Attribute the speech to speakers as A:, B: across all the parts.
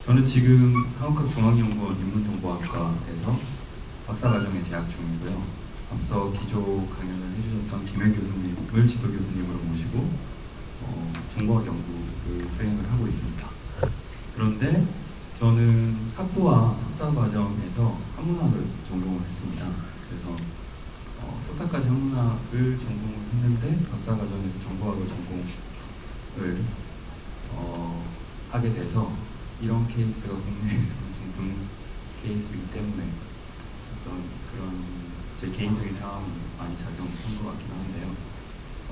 A: 저는 지금 한국학중앙연구원 인문정보학과에서 박사과정에 재학 중이고요. 앞서 기조 강연을 해주셨던 김현 교수님을 지도 교수님으로 모시고 정보학 연구를 수행을 하고 있습니다. 그런데 저는 학부와 석사과정에서 한문학을 전공을 했습니다. 그래서 석사까지 한문학을 전공을 했는데 박사과정에서 정보학을 전공을 하게 돼서 이런 케이스가 국내에서는 좀 드문 케이스이기 때문에 어떤 그런 제 개인적인 상황이 많이 작용한 것 같기도 한데요.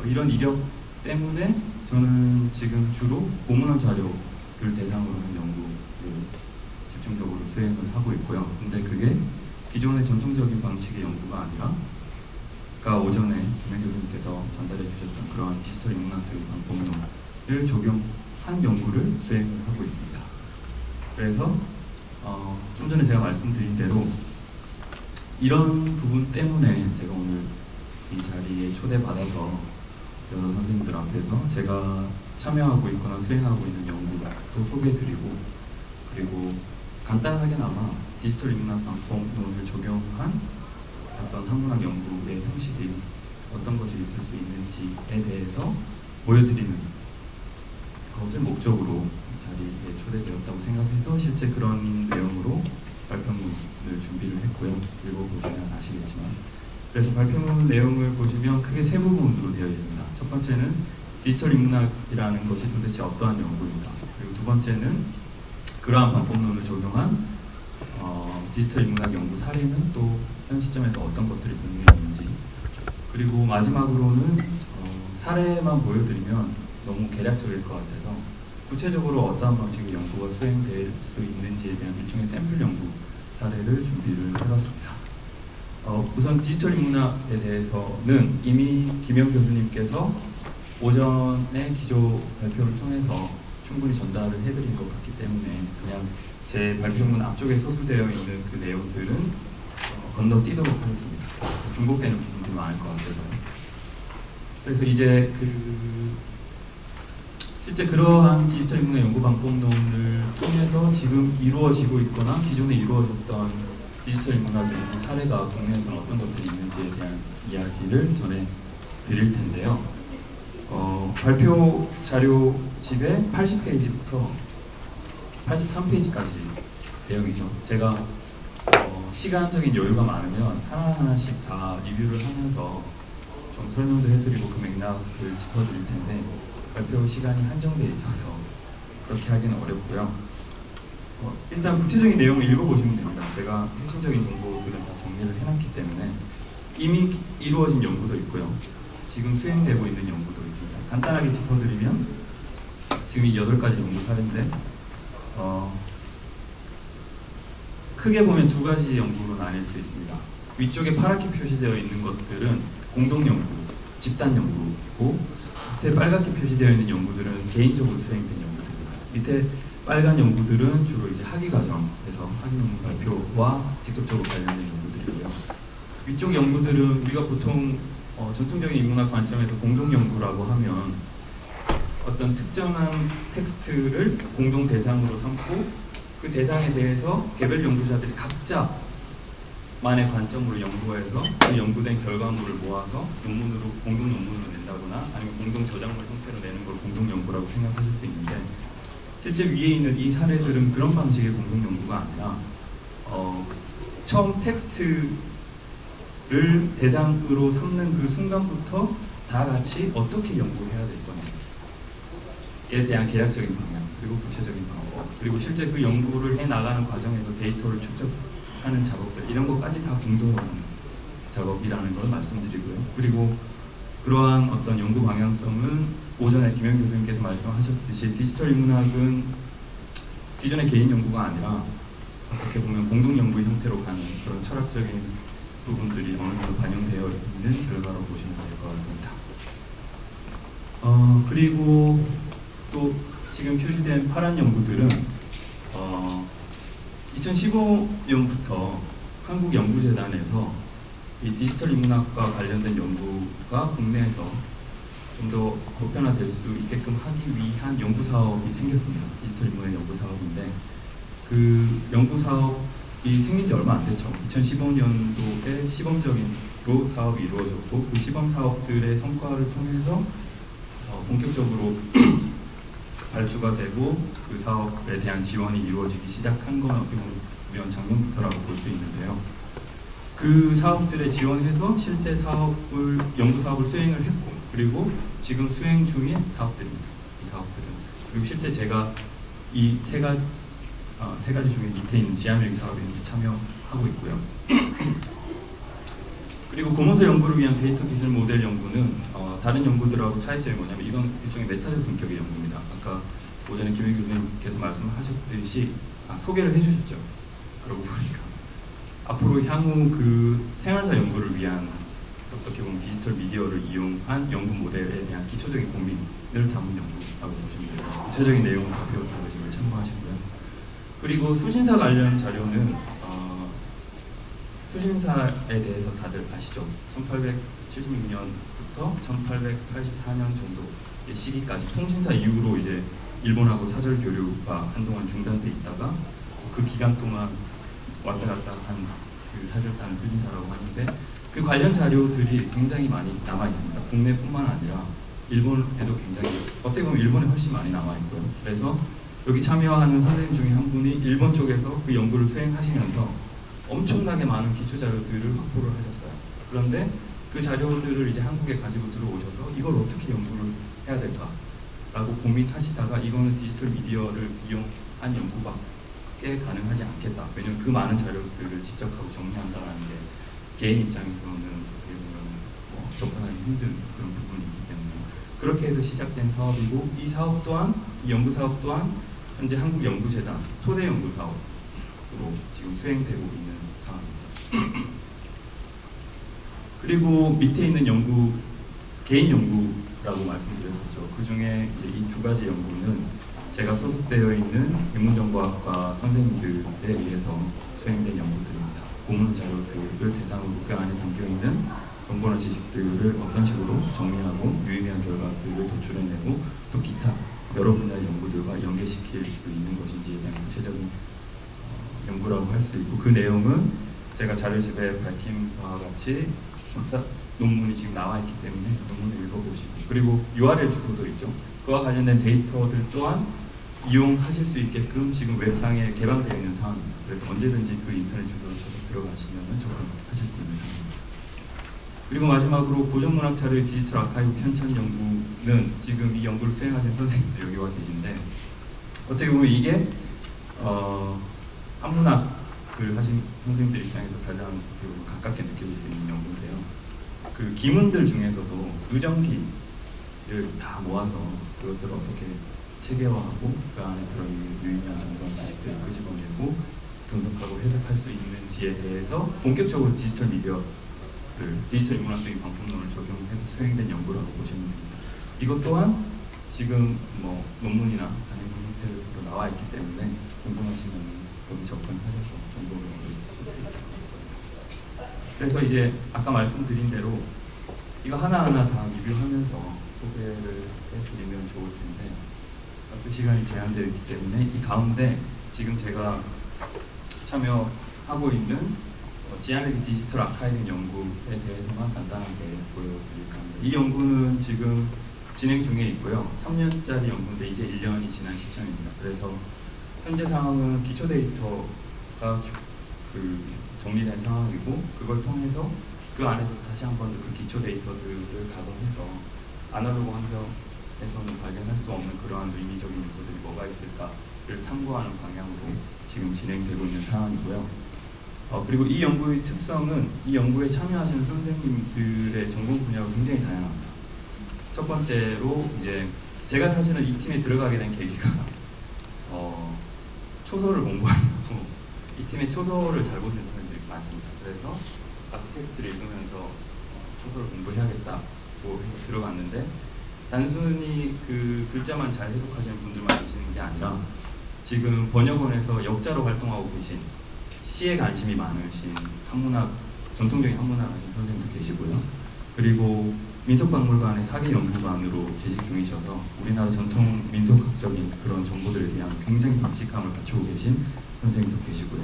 A: 이런 이력 때문에 저는 지금 주로 공문원 자료를 대상으로 한 연구를 집중적으로 수행을 하고 있고요. 근데 그게 기존의 전통적인 방식의 연구가 아니라 아까 오전에 김현 교수님께서 전달해 주셨던 그러한 디지털 인문학적인 방법론을 적용한 연구를 수행을 하고 있습니다. 그래서 좀 전에 제가 말씀드린 대로 이런 부분 때문에 제가 오늘 이 자리에 초대받아서 여러 선생님들 앞에서 제가 참여하고 있거나 수행하고 있는 연구를 또 소개해드리고, 그리고 간단하게나마 디지털 인문학 방법론을 적용한 어떤 한문학 연구의 형식이 어떤 것이 있을 수 있는지에 대해서 보여드리는 것을 목적으로 이 자리에 초대되었다고 생각해서 실제 그런 내용으로 발표문을 준비를 했고요. 읽어보시면 아시겠지만, 그래서 발표문 내용을 보시면 크게 세 부분으로 되어 있습니다. 첫 번째는 디지털 인문학이라는 것이 도대체 어떠한 연구인가, 그리고 두 번째는 그러한 방법론을 적용한 디지털 인문학 연구 사례는 또 현 시점에서 어떤 것들이 공유해 있는지, 그리고 마지막으로는 사례만 보여드리면 너무 개략적일 것 같아서 구체적으로 어떠한 방식의 연구가 수행될 수 있는지에 대한 일종의 샘플 연구 사례를 준비를 해봤습니다. 우선 디지털 인문학에 대해서는 이미 김영 교수님께서 오전에 기조 발표를 통해서 충분히 전달을 해드린 것 같기 때문에 그냥 제 발표문 앞쪽에 서술되어 있는 그 내용들은 건너뛰도록 하겠습니다. 중복되는 부분들이 많을 것 같아서요. 그래서 이제 실제 그러한 디지털 인문학 연구 방법론을 통해서 지금 이루어지고 있거나 기존에 이루어졌던 디지털 인문학 연구 사례가 국내에서는 어떤 것들이 있는지에 대한 이야기를 전해 드릴 텐데요. 발표 자료집의 80페이지부터 83페이지까지 내용이죠. 제가 시간적인 여유가 많으면 하나하나씩 다 리뷰를 하면서 좀 설명도 해드리고 그 맥락을 짚어드릴 텐데 발표 시간이 한정되어 있어서 그렇게 하기는 어렵고요. 일단 구체적인 내용을 읽어보시면 됩니다. 제가 핵심적인 정보들은 다 정리를 해놨기 때문에 이미 이루어진 연구도 있고요. 지금 수행되고 있는 연구도 있습니다. 간단하게 짚어드리면 지금 이 8가지 연구 사례인데 크게 보면 두 가지 연구로 나뉠 수 있습니다. 위쪽에 파랗게 표시되어 있는 것들은 공동 연구, 집단 연구고, 밑에 빨갛게 표시되어 있는 연구들은 개인적으로 수행된 연구들입니다. 밑에 빨간 연구들은 주로 이제 학위 과정에서 학위 논문 발표와 직접적으로 관련된 연구들이고요. 위쪽 연구들은 우리가 보통 전통적인 인문학 관점에서 공동 연구라고 하면 어떤 특정한 텍스트를 공동 대상으로 삼고 그 대상에 대해서 개별 연구자들이 각자만의 관점으로 연구해서 그 연구된 결과물을 모아서 논문으로 공동 논문으로 낸다거나 아니면 공동 저작물 형태로 내는 걸 공동 연구라고 생각하실 수 있는데, 실제 위에 있는 이 사례들은 그런 방식의 공동 연구가 아니라 처음 텍스트를 대상으로 삼는 그 순간부터 다 같이 어떻게 연구해야 될 건지에 대한 계략적인 방향, 그리고 구체적인 방법, 그리고 실제 그 연구를 해나가는 과정에서 데이터를 축적하는 작업들, 이런 것까지 다 공동으로 하는 작업이라는 걸 말씀드리고요. 그리고 그러한 어떤 연구 방향성은 오전에 김현 교수님께서 말씀하셨듯이 디지털 인문학은 기존의 개인 연구가 아니라 어떻게 보면 공동 연구의 형태로 가는 그런 철학적인 부분들이 어느 정도 반영되어 있는 결과로 보시면 될 것 같습니다. 그리고 또 지금 표시된 파란 연구들은 2015년부터 한국연구재단에서 이 디지털 인문학과 관련된 연구가 국내에서 좀 더 보편화될 수 있게끔 하기 위한 연구 사업이 생겼습니다. 디지털 인문학 연구 사업인데 그 연구 사업이 생긴 지 얼마 안 됐죠. 2015년도에 시범적인로 사업이 이루어졌고 그 시범 사업들의 성과를 통해서 본격적으로 발주가 되고 그 사업에 대한 지원이 이루어지기 시작한 건 어떻게 보면 작년부터라고 볼 수 있는데요. 그 사업들에 지원해서 실제 연구 사업을 수행을 했고, 그리고 지금 수행 중인 사업들입니다. 이 사업들은. 그리고 실제 제가 이 세 가지 중에 밑에 있는 지하밀기 사업에 이제 참여하고 있고요. 그리고 고문서 연구를 위한 데이터 기술 모델 연구는 다른 연구들하고 차이점이 뭐냐면 이건 일종의 메타적 성격의 연구입니다. 아까 오전에 김희 교수님께서 말씀하셨듯이 소개를 해주셨죠. 그러고 보니까 앞으로 향후 그 생활사 연구를 위한 어떻게 보면 디지털 미디어를 이용한 연구 모델에 대한 기초적인 고민을 담은 연구라고 보시면 돼요. 구체적인 내용은 발표 자료집을 참고하시고요. 그리고 수신사 관련 자료는 수신사에 대해서 다들 아시죠? 1876년부터 1884년 정도의 시기까지 통신사 이후로 이제 일본하고 사절 교류가 한동안 중단돼 있다가 그 기간 동안 왔다 갔다 한 그 사절단 수신사라고 하는데 그 관련 자료들이 굉장히 많이 남아 있습니다. 국내뿐만 아니라 일본에도 굉장히 어떻게 보면 일본에 훨씬 많이 남아 있고요. 그래서 여기 참여하는 선생님 중에 한 분이 일본 쪽에서 그 연구를 수행하시면서 엄청나게 많은 기초 자료들을 확보를 하셨어요. 그런데 그 자료들을 이제 한국에 가지고 들어오셔서 이걸 어떻게 연구를 해야 될까라고 고민하시다가 이거는 디지털 미디어를 이용한 연구밖에 가능하지 않겠다. 왜냐면 그 많은 자료들을 직접 하고 정리한다는 게 개인 입장에서는 어떻게 보면 접근하기 힘든 그런 부분이 있기 때문에 그렇게 해서 시작된 사업이고 이 사업 또한 이 연구 사업 또한 현재 한국연구재단 토대 연구 사업으로 지금 수행되고 있는 상황입니다. 그리고 밑에 있는 연구 개인 연구라고 말씀드렸었죠. 그 중에 이제 이 두 가지 연구는 제가 소속되어 있는 인문정보학과 선생님들에 의해서 수행된 연구들입니다. 고문 자료들을 대상으로 그 안에 담겨 있는 정보나 지식들을 어떤 식으로 정리하고 유의미한 결과들을 도출해내고 또 기타 여러 분야의 연구들과 연계시킬 수 있는 것인지에 대한 구체적인 연구라고 할 수 있고 그 내용은 제가 자료집에 밝힌 바와 같이 박사 논문이 지금 나와 있기 때문에 논문을 읽어보시고 그리고 URL 주소도 있죠. 그와 관련된 데이터들 또한 이용하실 수 있게끔 지금 웹상에 개방되어 있는 상황입니다. 그래서 언제든지 그 인터넷 주소를 쳐서 들어가시면 접근하실 수 있는 상황입니다. 그리고 마지막으로 고전문학 자료의 디지털 아카이브 편찬 연구는 지금 이 연구를 수행하신 선생님들 여기 와 계신데 어떻게 보면 이게 한문학을 하신 선생님들 입장에서 가장 가깝게 느껴질 수 있는 연구인데요. 그 기문들 중에서도 누정기를 다 모아서 그것들을 어떻게 체계화하고 그 안에 들어있는 유의미한 정보와 지식들을 끄집어내고 분석하고 해석할 수 있는지에 대해서 본격적으로 디지털 미디어 디지털 인문학적인 방법론을 적용해서 수행된 연구라고 보시면 됩니다. 이것 또한 지금 논문이나 단행본 형태로 나와 있기 때문에 궁금하시면 여기 접근하셔서 정보를 얻으실 수 있을 것 같습니다. 그래서 이제 아까 말씀드린 대로 이거 하나하나 다 리뷰하면서 소개를 해드리면 좋을 텐데 그 시간이 제한되어 있기 때문에 이 가운데 지금 제가 참여하고 있는 지하밀기 디지털 아카이빙 연구에 대해서만 간단하게 보여드릴까 합니다. 이 연구는 지금 진행 중에 있고요. 3년짜리 연구인데 이제 1년이 지난 시점입니다. 그래서 현재 상황은 기초 데이터가 정리된 상황이고 그걸 통해서 그 안에서 다시 한 번 더 그 기초 데이터들을 가공해서 아날로그 환경에서는 발견할 수 없는 그러한 의미적인 요소들이 뭐가 있을까를 탐구하는 방향으로 지금 진행되고 있는 상황이고요. 그리고 이 연구의 특성은 이 연구에 참여하시는 선생님들의 전공 분야가 굉장히 다양합니다. 첫 번째로 이제 제가 사실은 이 팀에 들어가게 된 계기가 초서를 공부하려고 이 팀에 초서를 잘 보시는 선생님들이 많습니다. 그래서 가서 텍스트를 읽으면서 초서를 공부해야겠다고 해서 들어갔는데 단순히 그 글자만 잘 해석하시는 분들만 계시는 게 아니라 지금 번역원에서 역자로 활동하고 계신 시에 관심이 많으신 전통적인 한문학 하신 선생님도 계시고요. 그리고 민속박물관의 사기 연구관으로 재직 중이셔서 우리나라 전통 민속학적인 그런 정보들에 대한 굉장히 박식함을 갖추고 계신 선생님도 계시고요.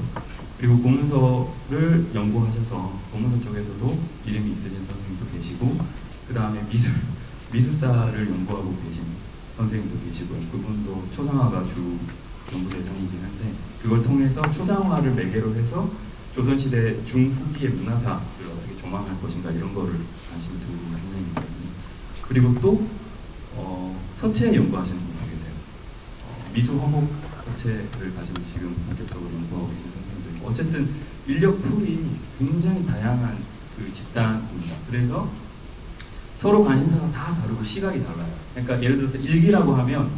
A: 그리고 고문서를 연구하셔서 고문서 쪽에서도 이름이 있으신 선생님도 계시고, 그 다음에 미술사를 연구하고 계신 선생님도 계시고요. 그분도 초상화가 주 연구 대상이긴 한데, 그걸 통해서 초상화를 매개로 해서 조선시대 중후기의 문화사를 어떻게 조망할 것인가 이런 거를 관심을 두고 있는 선생님이거든요. 그리고 또 서체 연구하시는 분도 계세요. 미술 화목 서체를 가지고 지금 본격적으로 연구하고 계신 선생님도 있고, 어쨌든 인력 풀이 굉장히 다양한 그 집단입니다. 그래서 서로 관심사가 다 다르고 시각이 달라요. 그러니까 예를 들어서 일기라고 하면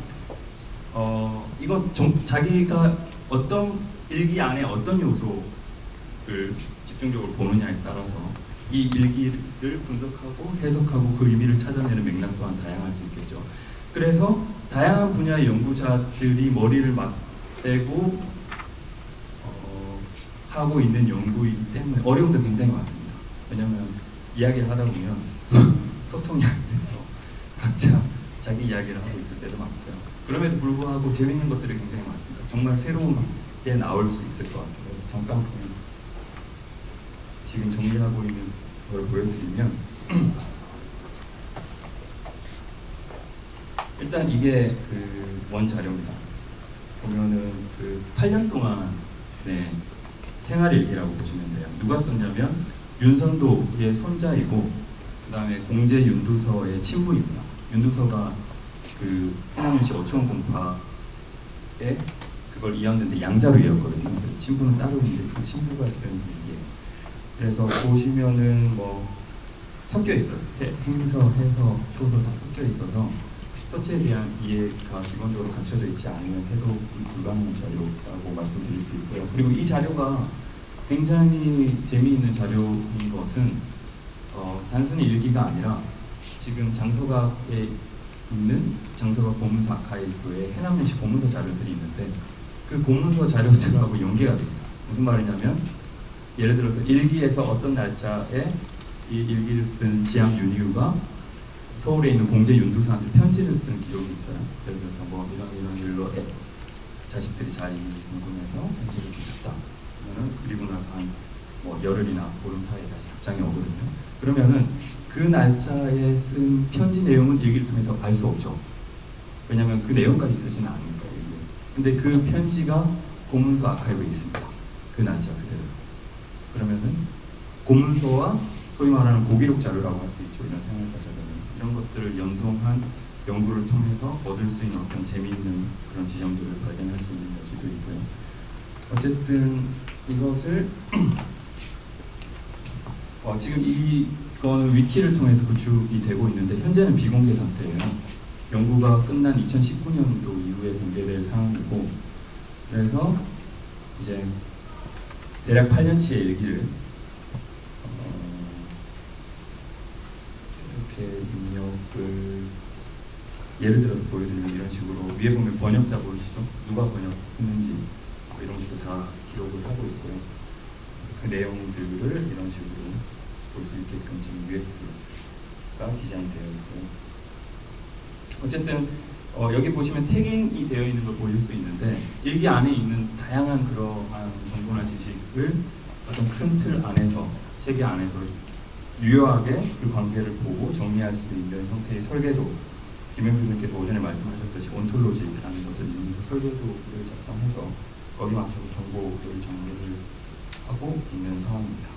A: 이건 자기가 어떤 일기 안에 어떤 요소를 집중적으로 보느냐에 따라서 이 일기를 분석하고 해석하고 그 의미를 찾아내는 맥락 또한 다양할 수 있겠죠. 그래서 다양한 분야의 연구자들이 머리를 맞대고 하고 있는 연구이기 때문에 어려움도 굉장히 많습니다. 왜냐하면 이야기를 하다 보면 소통이 안 돼서 각자 자기 이야기를 하고 있을 때도 많고요. 그럼에도 불구하고 재밌는 것들이 굉장히 많습니다. 정말 새로운 게 나올 수 있을 것 같아요. 그래서 잠깐 그냥 지금 정리하고 있는 걸 보여드리면 일단 이게 그 원 자료입니다. 보면은 그 8년 동안의 생활일기라고 보시면 돼요. 누가 썼냐면 윤선도의 손자이고, 그 다음에 공제 윤두서의 친부입니다. 윤두서가 그 해남윤씨 어촌 공파에 그걸 이었는데 양자로 이었거든요. 친부는 따로 있는데 그 친부가 쓴 일기예요. 그래서 보시면은 뭐 섞여 있어요. 행서, 해서, 초서 다 섞여 있어서 서체에 대한 이해가 기본적으로 갖춰져 있지 않으면 해도 불가능한 자료라고 말씀드릴 수 있고요. 그리고 이 자료가 굉장히 재미있는 자료인 것은 단순히 일기가 아니라 지금 장서각에 있는 장서각 고문서 아카이브에 해남윤씨 고문서 자료들이 있는데, 그 고문서 자료들하고 연계가 됩니다. 무슨 말이냐면 예를 들어서 일기에서 어떤 날짜에 이 일기를 쓴 지암 윤희우가 서울에 있는 공제 윤두사한테 편지를 쓴 기록이 있어요. 예를 들어서 뭐 이런 일로 자식들이 잘 있는지 궁금해서 편지를 붙였다. 그러면은 그리고 나서 한 뭐 열흘이나 보름 사이에 다시 답장이 오거든요. 그러면은 그 날짜에 쓴 편지 내용은 일기를 통해서 알 수 없죠. 왜냐하면 그 내용까지 쓰지는 않으니까. 근데 그 편지가 고문서 아카이브에 있습니다. 그 날짜 그대로. 그러면은 고문서와 소위 말하는 고기록 자료라고 할 수 있죠. 이런 생활사 자료는. 이런 것들을 연동한 연구를 통해서 얻을 수 있는 어떤 재미있는 그런 지점들을 발견할 수 있는 여지도 있고요. 어쨌든 이것을 지금 이거는 위키를 통해서 구축이 되고 있는데 현재는 비공개 상태예요. 연구가 끝난 2019년도 이후에 공개될 상황이고, 그래서 이제 대략 8년치의 일기를 이렇게 입력을 예를 들어서 보여드리면 이런 식으로 위에 보면 번역자 보이시죠? 누가 번역했는지 이런 것도 다 기록을 하고 있고요. 그래서 그 내용들을 이런 식으로 볼 수 있게끔 지금 UX가 디자인되어 있고요. 어쨌든 여기 보시면 태깅이 되어 있는 걸 보실 수 있는데, 일기 안에 있는 다양한 그러한 정보나 지식을 어떤 큰 틀 안에서, 체계 안에서 유효하게 그 관계를 보고 정리할 수 있는 형태의 설계도, 김영규 선생님께서 오전에 말씀하셨듯이 온톨로지라는 것을 이용해서 설계도를 작성해서 거기 맞춰서 정보를 정리를 하고 있는 상황입니다.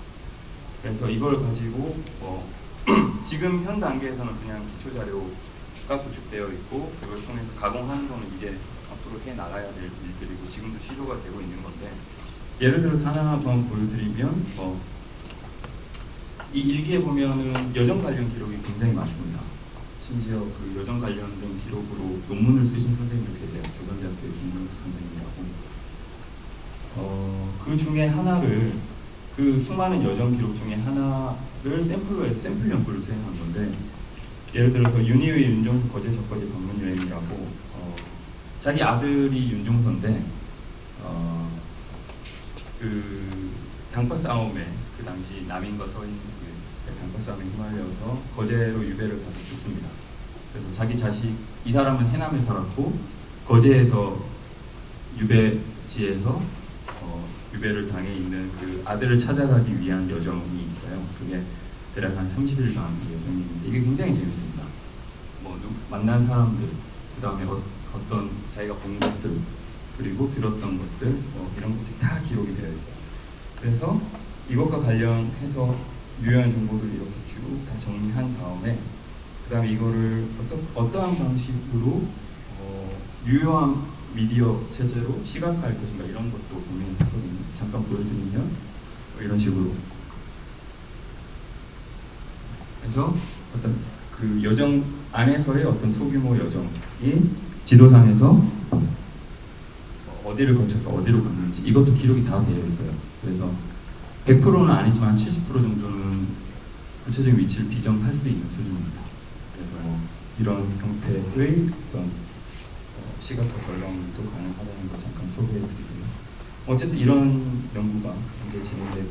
A: 그래서 이걸 가지고 지금 현 단계에서는 그냥 기초 자료가 구축되어 있고, 그걸 통해서 가공하는 거는 이제 앞으로 해 나가야 될 일들이고 지금도 시도가 되고 있는 건데, 예를 들어서 하나 한번 보여드리면 이 일기에 보면은 여정 관련 기록이 굉장히 많습니다. 심지어 그 여정 관련된 기록으로 논문을 쓰신 선생님도 계세요. 조선대학교의 김경숙 선생님이라고. 그 중에 하나를, 그 수많은 여정 기록 중에 하나를 샘플로 해서 샘플 연구를 수행한 건데, 예를 들어서 윤희의 윤종서 거제 적거제 방문 여행이라고, 자기 아들이 윤종서인데 그 당파 싸움에 그 당시 남인과 서인 장가싸움에 휘말려서 거제로 유배를 가서 죽습니다. 그래서 자기 자식, 이 사람은 해남에 살았고 거제에서 유배지에서 유배를 당해 있는 그 아들을 찾아가기 위한 여정이 있어요. 그게 대략 한 30일간 여정이 있는데 이게 굉장히 재밌습니다. 뭐 만난 사람들, 그 다음에 어떤 자기가 본 것들, 그리고 들었던 것들, 이런 것들이 다 기록이 되어 있어요. 그래서 이것과 관련해서 유효한 정보들을 이렇게 쭉 다 정리한 다음에 그 다음에 이거를 어떠한 방식으로 유효한 미디어 체제로 시각화할 것인가 이런 것도 고민을 했거든요. 잠깐 보여드리면 이런 식으로 그래서 어떤 그 여정 안에서의 어떤 소규모 여정이 지도상에서 어디를 거쳐서 어디로 갔는지 이것도 기록이 다 되어 있어요. 그래서 100%는 아니지만 70% 정도는 구체적인 위치를 비정할 수 있는 수준입니다. 그래서 이런 형태의 어떤 시각화 결과물도 가능하다는 걸 잠깐 소개해드리고요. 어쨌든 이런 연구가 현재 진행되고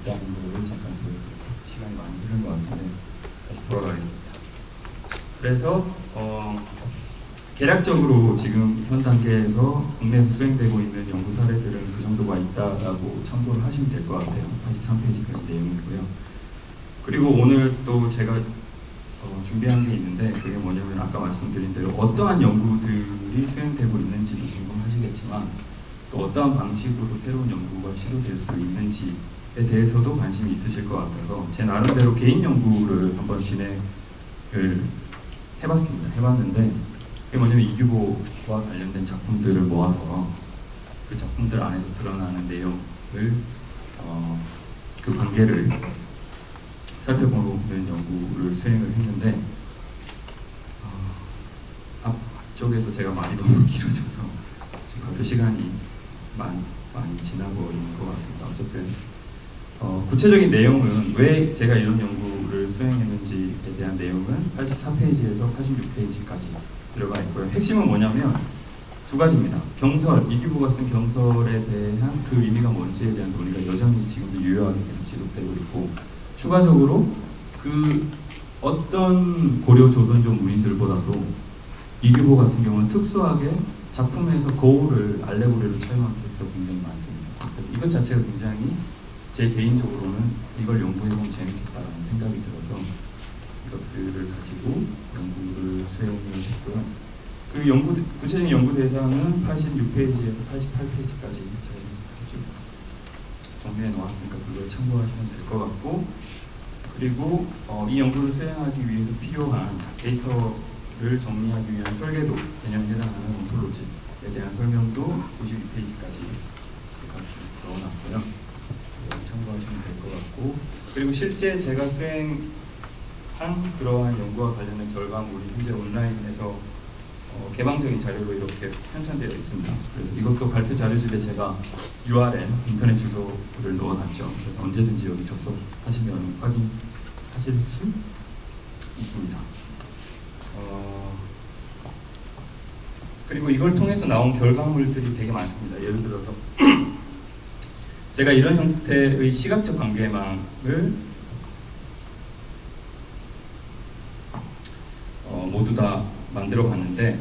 A: 있다는 것을 잠깐 보여드릴게요. 시간이 많이 흐른 것 같은데 다시 돌아가겠습니다. 그래서 개략적으로 지금 현 단계에서 국내에서 수행되고 있는 연구 사례들은 그 정도가 있다라고 참고를 하시면 될 것 같아요. 83페이지까지 내용이고요. 그리고 오늘 또 제가 준비한 게 있는데 그게 뭐냐면 아까 말씀드린 대로 어떠한 연구들이 수행되고 있는지도 궁금하시겠지만 또 어떠한 방식으로 새로운 연구가 시도될 수 있는지에 대해서도 관심이 있으실 것 같아서 제 나름대로 개인 연구를 한번 진행을 해봤는데 그게 뭐냐면 이규보와 관련된 작품들을 모아서 그 작품들 안에서 드러나는 내용을 그 관계를 살펴보는 연구를 수행을 했는데 앞쪽에서 제가 말이 너무 길어져서 지금 발표 시간이 많이 지나고 있는 것 같습니다. 어쨌든 구체적인 내용은 왜 제가 이런 연구를 수행했는지에 대한 내용은 84페이지에서 86페이지까지 들어가 있고요. 핵심은 뭐냐면 두 가지입니다. 경설, 이규보가 쓴 경설에 대한 그 의미가 뭔지에 대한 논의가 여전히 지금도 유효하게 계속 지속되고 있고 추가적으로 그 어떤 고려 조선족 문인들보다도 이규보 같은 경우는 특수하게 작품에서 거울을 알레고리로 차용한 케이스가 굉장히 많습니다. 그래서 이것 자체가 굉장히 제 개인적으로는 이걸 연구해보면 재밌겠다라는 생각이 들어서 이것들을 가지고 연구를 수행을 했고요. 그 구체적인 연구 대상은 86페이지에서 88페이지까지 제가 쭉 정리해 놓았으니까 그걸 참고하시면 될 것 같고 그리고 이 연구를 수행하기 위해서 필요한 데이터를 정리하기 위한 설계도 개념에 해당하는 온톨로지에 대한 설명도 92페이지까지 제가 쭉 넣어놨고요. 참고하시면 될 것 같고 그리고 실제 제가 수행한 그러한 연구와 관련된 결과물이 현재 온라인에서 개방적인 자료로 이렇게 편찬되어 있습니다. 그래서 이것도 발표 자료집에 제가 URL, 인터넷 주소를 넣어놨죠. 그래서 언제든지 여기 접속하시면 확인하실 수 있습니다. 그리고 이걸 통해서 나온 결과물들이 되게 많습니다. 예를 들어서 제가 이런 형태의 시각적 관계망을 모두 다 만들어 봤는데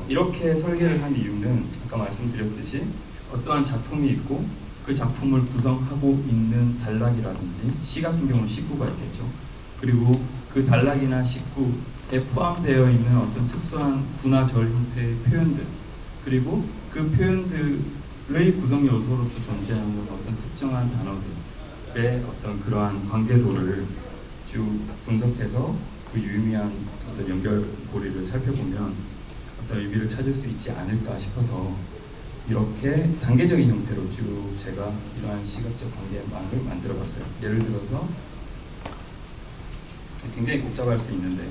A: 이렇게 설계를 한 이유는 아까 말씀드렸듯이 어떠한 작품이 있고 그 작품을 구성하고 있는 단락이라든지 시 같은 경우는 식구가 있겠죠. 그리고 그 단락이나 식구에 포함되어 있는 어떤 특수한 구나 절 형태의 표현들 그리고 그 표현들의 구성 요소로서 존재하는 어떤 특정한 단어들의 어떤 그러한 관계도를 쭉 분석해서 그 유의미한 어떤 연결고리를 살펴보면 어떤 의미를 찾을 수 있지 않을까 싶어서 이렇게 단계적인 형태로 쭉 제가 이러한 시각적 관계망을 만들어봤어요. 예를 들어서 굉장히 복잡할 수 있는데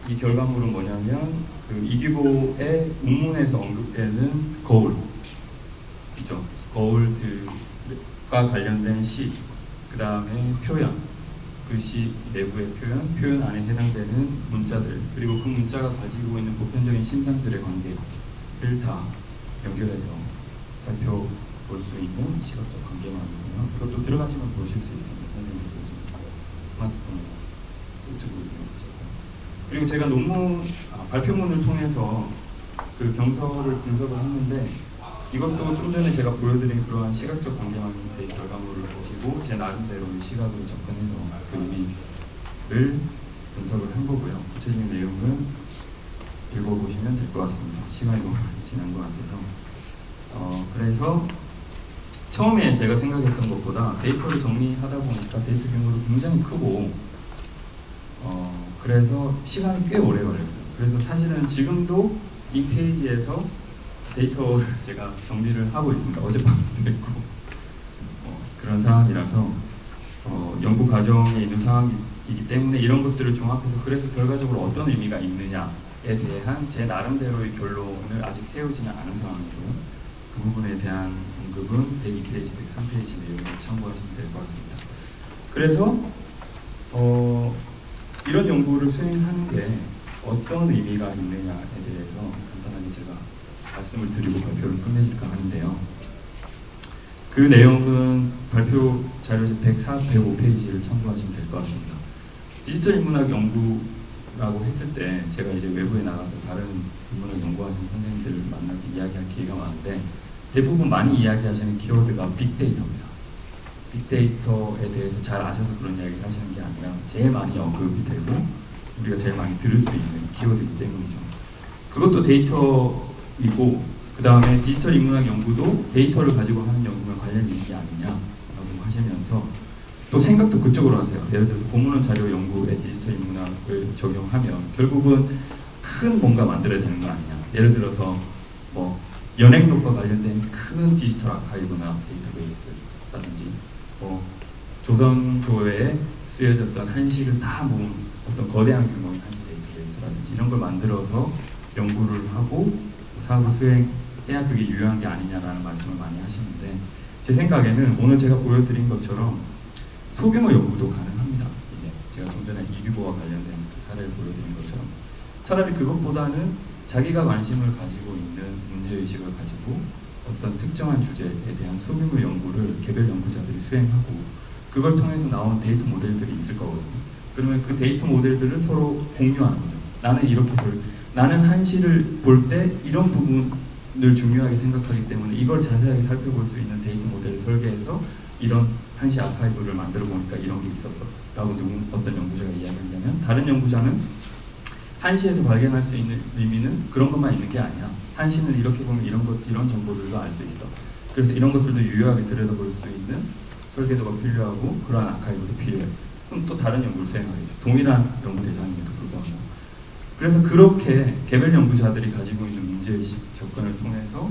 A: 이 결과물은 뭐냐면 그 이규보의 운문에서 언급되는 거울이죠. 거울들과 관련된 시, 그 다음에 표현 그 시 내부의 표현 안에 해당되는 문자들 그리고 그 문자가 가지고 있는 보편적인 신상들의 관계를 다 연결해서 살펴본 볼 수 있는 시각적 관계망이고요. 그것도 들어가시면 보실 수 있습니다. 스마트폰으로 유튜브 이용하셔서. 그리고 제가 논문 발표문을 통해서 그 경서를 분석을 했는데, 이것도 좀 전에 제가 보여드린 그러한 시각적 관계망 형태의 결과물을 가지고 제 나름대로 시각으로 접근해서 그 의미를 분석을 한 거고요. 구체적인 내용은 읽어보시면 될 것 같습니다. 시간이 너무 많이 지난 것 같아서. 그래서 처음에 제가 생각했던 것보다 데이터를 정리하다 보니까 데이터 규모도 굉장히 크고, 그래서 시간이 꽤 오래 걸렸어요. 그래서 사실은 지금도 이 페이지에서 데이터를 제가 정리를 하고 있습니다. 어젯밤도 했고, 그런 상황이라서 연구 과정에 있는 상황이기 때문에 이런 것들을 종합해서 그래서 결과적으로 어떤 의미가 있느냐에 대한 제 나름대로의 결론을 아직 세우지는 않은 상황이고요. 그 부분에 대한 언급은 102페이지, 103페이지 내용을 참고하시면 될 것 같습니다. 그래서 이런 연구를 수행하는 게 어떤 의미가 있느냐에 대해서 간단하게 제가 말씀을 드리고 발표를 끝내줄까 하는데요. 그 내용은 발표 자료집 104, 105페이지를 참고하시면 될 것 같습니다. 디지털 인문학 연구라고 했을 때 제가 이제 외부에 나가서 다른 인문학 연구하시는 선생님들을 만나서 이야기할 기회가 많은데, 대부분 많이 이야기하시는 키워드가 빅데이터입니다. 빅데이터에 대해서 잘 아셔서 그런 이야기를 하시는 게 아니라 제일 많이 언급이 되고 우리가 제일 많이 들을 수 있는 키워드이기 때문이죠. 그것도 데이터이고, 그 다음에 디지털 인문학 연구도 데이터를 가지고 하는 연구만 관련 있는 게 아니냐라고 하시면서 또 생각도 그쪽으로 하세요. 예를 들어서 본문원 자료 연구에 디지털 인문학을 적용하면 결국은 큰 뭔가 만들어야 되는 거 아니냐. 예를 들어서 뭐 연행록과 관련된 큰 디지털 아카이브나 데이터베이스라든지, 조선조에 쓰여졌던 한시를 다 모은 어떤 거대한 규모의 한시 데이터베이스라든지 이런 걸 만들어서 연구를 하고 사업을 수행해야 그게 유효한 게 아니냐라는 말씀을 많이 하시는데, 제 생각에는 오늘 제가 보여드린 것처럼 소규모 연구도 가능합니다. 이제 제가 좀 전에 이규보와 관련된 그 사례를 보여드린 것처럼 차라리 그것보다는 자기가 관심을 가지고 있는 문제의식을 가지고 어떤 특정한 주제에 대한 소규모 연구를 개별 연구자들이 수행하고 그걸 통해서 나온 데이터 모델들이 있을 거거든요. 그러면 그 데이터 모델들을 서로 공유하는 거죠. 나는 한시를 볼 때 이런 부분을 중요하게 생각하기 때문에 이걸 자세하게 살펴볼 수 있는 데이터 모델을 설계해서 이런 한시 아카이브를 만들어 보니까 이런 게 있었어 라고 어떤 연구자가 이야기한다면, 다른 연구자는 한시에서 발견할 수 있는 의미는 그런 것만 있는 게 아니야. 한시는 이렇게 보면 이런 정보들도 알 수 있어. 그래서 이런 것들도 유효하게 들여다볼 수 있는 설계도가 필요하고 그러한 아카이브도 필요해. 그럼 또 다른 연구를 수행하겠죠. 동일한 연구 대상임에도 불구하고. 그래서 그렇게 개별 연구자들이 가지고 있는 문제의식 접근을 통해서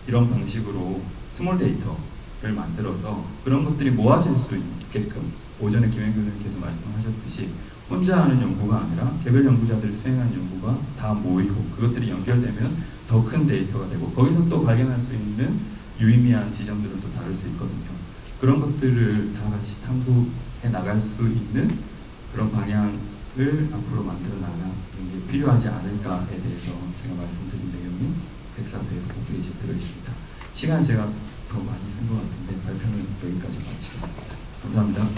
A: 이런 방식으로 스몰 데이터를 만들어서 그런 것들이 모아질 수 있게끔, 오전에 김행 교수님께서 말씀하셨듯이 혼자 하는 연구가 아니라 개별 연구자들이 수행하는 연구가 다 모이고 그것들이 연결되면 더 큰 데이터가 되고 거기서 또 발견할 수 있는 유의미한 지점들을 또 다룰 수 있거든요. 그런 것들을 다 같이 탐구해 나갈 수 있는 그런 방향을 앞으로 만들어 나가는 게 필요하지 않을까에 대해서 제가 말씀드린 내용이 104페이지에 들어있습니다. 시간 제가 더 많이 쓴 것 같은데 발표는 여기까지 마치겠습니다. 감사합니다.